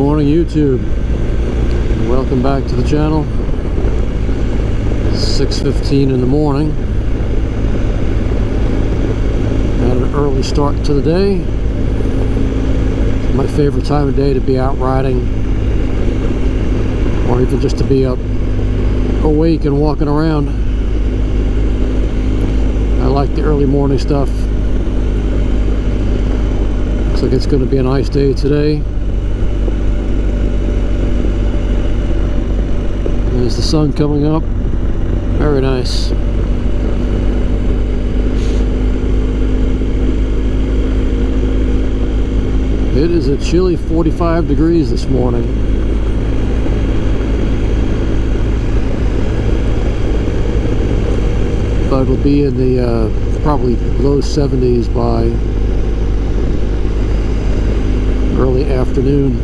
morning, YouTube. Welcome back to the channel. 6:15 in the morning. Had an early start to the day. It's my favorite time of day to be out riding, or even just to be up awake and walking around. I like the early morning stuff. Looks like it's going to be a nice day today. There's the sun coming up. Very nice. It is a chilly 45 degrees this morning. But it'll be in the probably low 70s by early afternoon.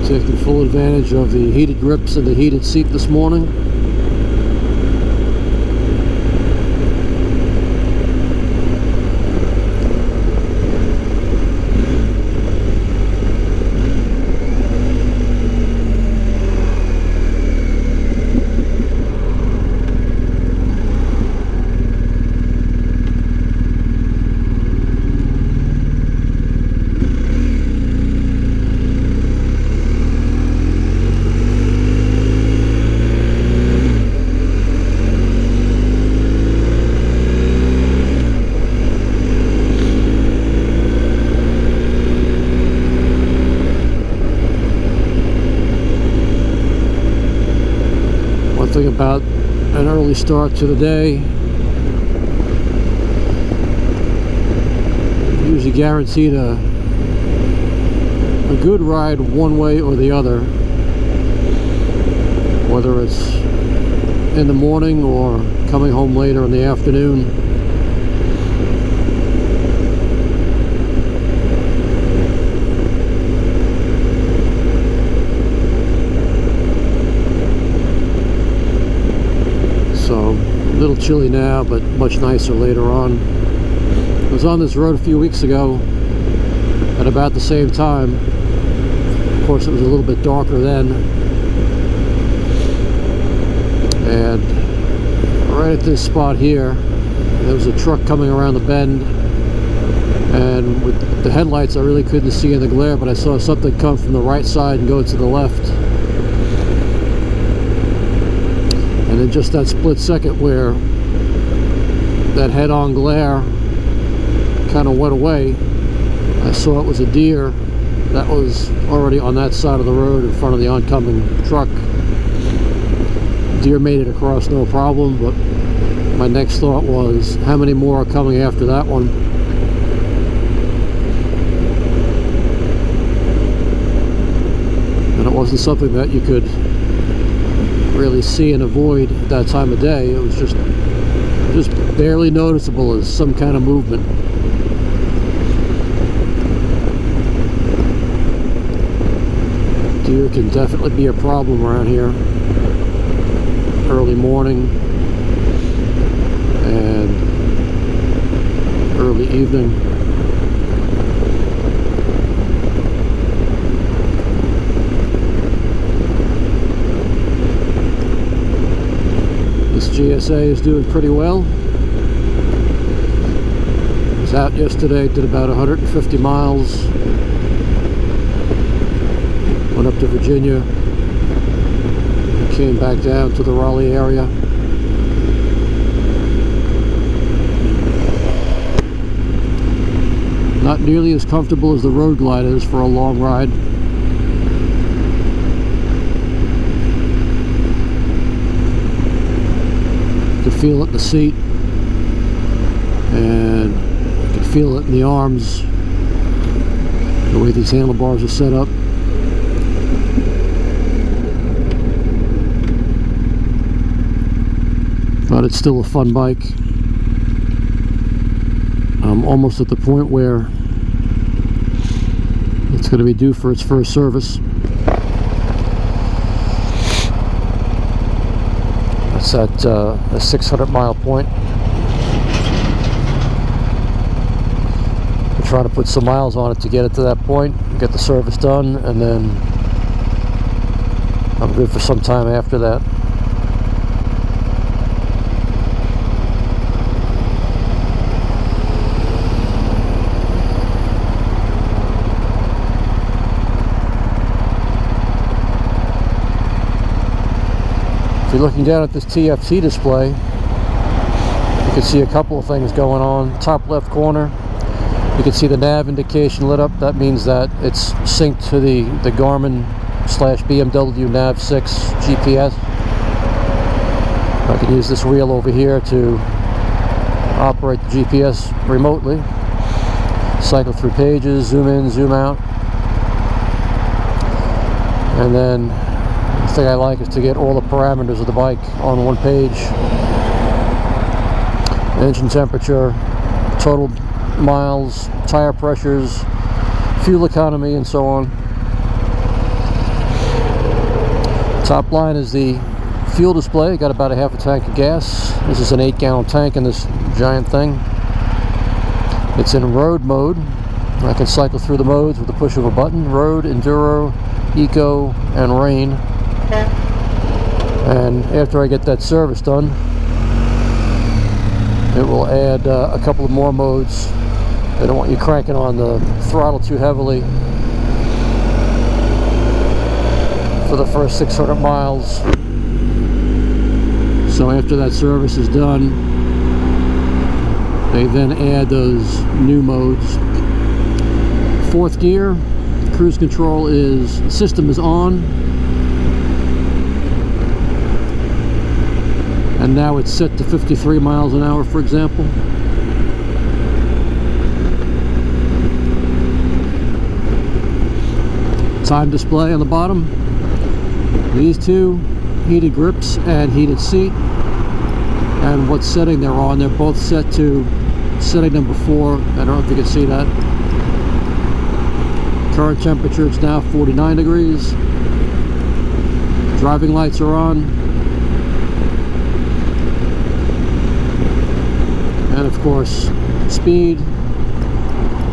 Taking full advantage of the heated grips and the heated seat this morning. About an early start to the day, usually guaranteed a good ride one way or the other, whether it's in the morning or coming home later in the afternoon. So, a little chilly now, but much nicer later on. I was on this road a few weeks ago at about the same time. Of course, it was a little bit darker then. And right at this spot here, there was a truck coming around the bend. And with the headlights, I really couldn't see in the glare, but I saw something come from the right side and go to the left. And in just that split second where that head-on glare kind of went away, I saw it was a deer that was already on that side of the road in front of the oncoming truck. Deer made it across no problem, but my next thought was, how many more are coming after that one? And it wasn't something that you could really see and avoid at that time of day. It was just barely noticeable as some kind of movement. Deer can definitely be a problem around here early morning and early evening. GSA is doing pretty well. I was out yesterday, did about 150 miles. Went up to Virginia, came back down to the Raleigh area. Not nearly as comfortable as the Road Glide is for a long ride. Feel it in the seat, and I can feel it in the arms, the way these handlebars are set up. But it's still a fun bike. I'm almost at the point where it's going to be due for its first service. It's at a 600 mile point. trying to put some miles on it to get it to that point, get the service done, and then I'm good for some time after that. If you're looking down at this TFT display, you can see a couple of things going on. Top left corner, you can see the nav indication lit up. That means that it's synced to the Garmin / BMW Nav 6 GPS. I can use this wheel over here to operate the GPS remotely. Cycle through pages, zoom in, zoom out. And then the thing I like is to get all the parameters of the bike on one page. Engine temperature, total miles, tire pressures, fuel economy, and so on. Top line is the fuel display. Got about a half a tank of gas. This is an 8-gallon tank in this giant thing. It's in road mode. I can cycle through the modes with the push of a button: road, enduro, eco, and rain. And after I get that service done, it will add a couple of more modes. They don't want you cranking on the throttle too heavily for the first 600 miles. So after that service is done, they then add those new modes. 4th gear, cruise control system is on. And now it's set to 53 miles an hour, for example. Time display on the bottom. These two, heated grips and heated seat. And what setting they're on. They're both set to setting number 4. I don't know if you can see that. Current temperature, it's now 49 degrees. Driving lights are on. And of course, speed,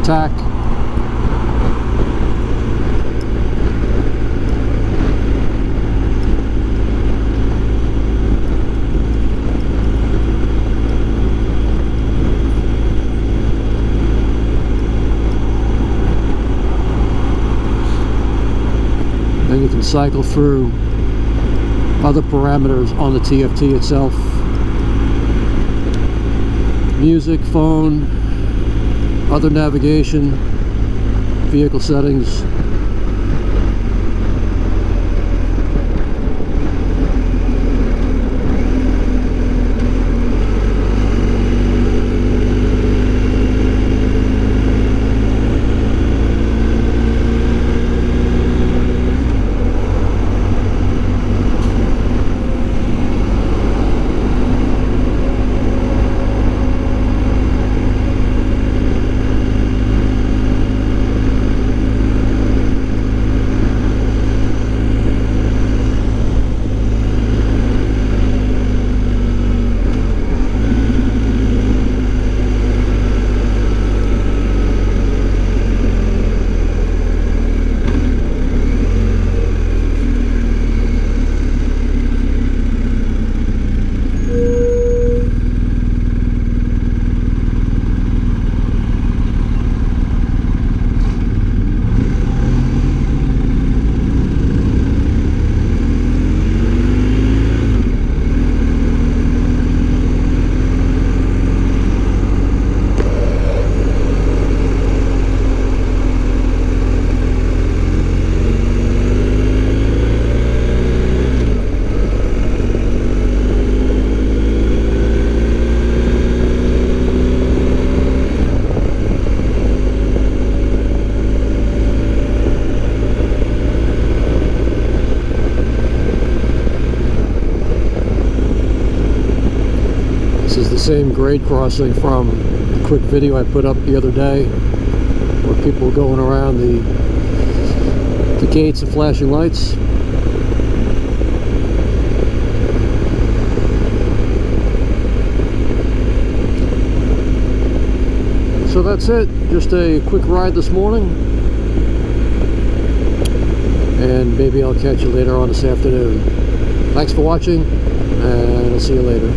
tack, then you can cycle through other parameters on the TFT itself. Music, phone, other navigation, vehicle settings. Same grade crossing from the quick video I put up the other day where people were going around the gates and flashing lights. So that's it. Just a quick ride this morning. And maybe I'll catch you later on this afternoon. Thanks for watching, and I'll see you later.